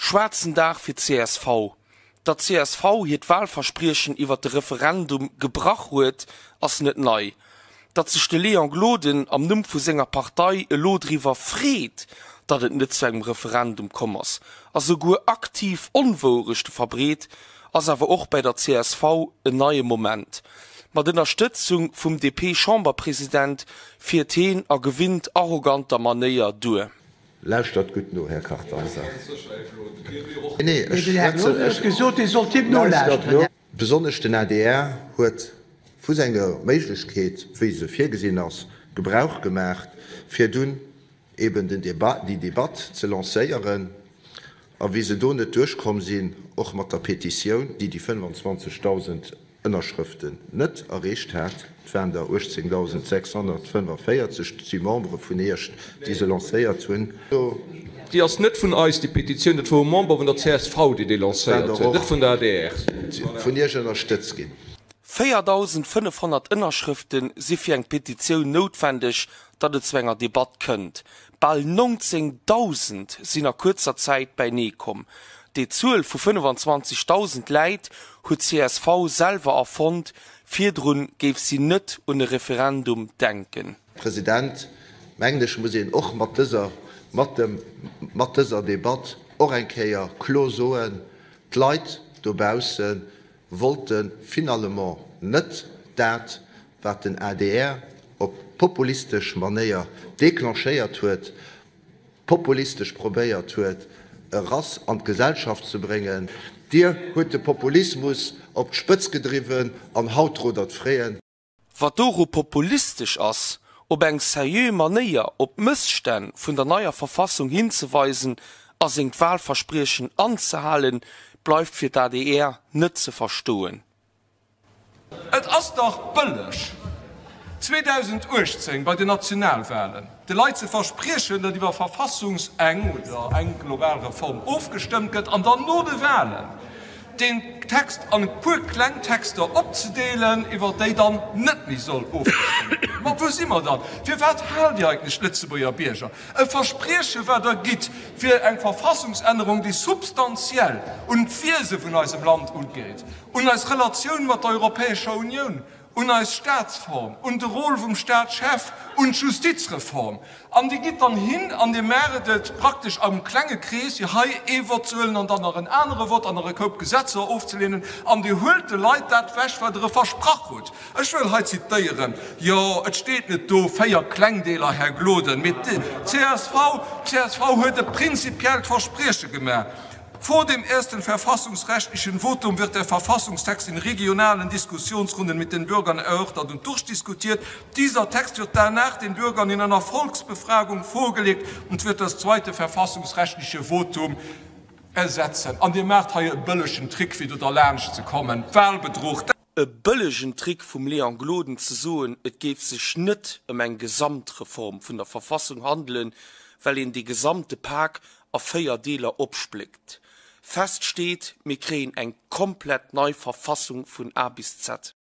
schwarzen Dach für CSV. Der CSV hiet Wahlverspriechen iwwer de Referendum gebracht huet ass net nei. Dat sech de Leon Gloden am Numm vu senger Partei e Lodriwer friet, dat et net zu engem Referendum kommers, also go aktiv onworechte verbreet, as awer och bei der CSV e neue Moment. Mat den Unterstützung vum DP-Chamberpräsident fir teen a gewinnt arroganter Manéier due. Lauscht dat gut no, Herr Kartheiser. Besonders den ADR huet vu senger Meiglechkeet, wie se fir gesinn ass, Gebrauch gemacht, fir dun eben die Debatte ze lacéieren, a wie se do net durchkom sinn och mat der Petiioun, die 25.000 Ënnerschriften net errecht hat, wären der 18.645 Membre vun Ercht diese lacéiert hunn. Die ass net vun eis die Petition net vu Member vun der CSV, die de lacéiert net vun der ADR. Vun Ihr unterstützt gin. 4.500 Innerschriften si fir eng Petiioun notwendig, dat et zwnger Debatte kënnt. Ball 19.000 sinn a kurzer Zeit bei nie kom. Die Zuel vu 25.000 Leiit huet CSV selber erfund, firdrun geef sie net un Referendum denken. Präsident, mengglech muss och mat dieser Debatte och enkeier Klosoen Leiit dobausen wollten finalement net dat wat den ADR op populistisch Manéier deklanchéiert huet, populistisch probéiert huet, Rass an Gesellschaft zu bringen, Dir huet de Populismus op d'Spëtz gedriwen an Hautrodert freien. Wat doro populistisch ass, ob eng serieux Manéier op Missstän vun der neuer Verfassung hinzuweisen, as eng Wahlverspriechen anzuhalen, bleibt fir d'ADR net ze verstoen. Et ass doch bëllech. 2018 bei den Nationalwahlen. De Leiit ze versprechen, dat iwwer Verfassungseng oder eng globale Reform aufgestimmt gëtt an dann no de Wahlen. Den Text an puer Klengtexter opzedeelen, iwwer déi dann net nie soll aufgestimmt. Ma wo immer dann? Fir wat hel Di eigen Schlitzebuier Bierger? E Verspreche wat der gitt fir eng Verfassungsänderung, die substanziell und Vise vun ausem Land umgeht. Und als Relation mat der Europäischer Union. Und als Staatsform und de Rolle vom Staatschef und Justizreform. An die geht dann hin an die Meeredet praktisch am Klängekreis, die Hai Everzuelen und dann noch ein andere Wort, andere Gesetze aufzulehnen, an die Hülte Leid dat wäsch, weil der versprach wird. Ich will heute zitieren, ja, es steht nicht do, feier Klängdeler, Herr Gloden, mit CSV heute prinzipiell Verspreche gemacht. Vor dem ersten verfassungsrechtlichen Votum wird der Verfassungstext in regionalen Diskussionsrunden mit den Bürgern erörtert und durchdiskutiert. Dieser Text wird danach den Bürgern in einer Volksbefragung vorgelegt und wird das zweite verfassungsrechtliche Votum ersetzen. An dem Markt ha bëllechen Trick wie du da lernst zu kommen. Wahlbetrug. E bëllegen Trick vum Leon Gloden ze soen, et geef sech net eng Gesamtreform vun der Verfassung handeln, weil in die gesamte Park a 4 Deler opsplickt. Fest steht, mir kreen eng komplett neue Verfassung von A bis Z.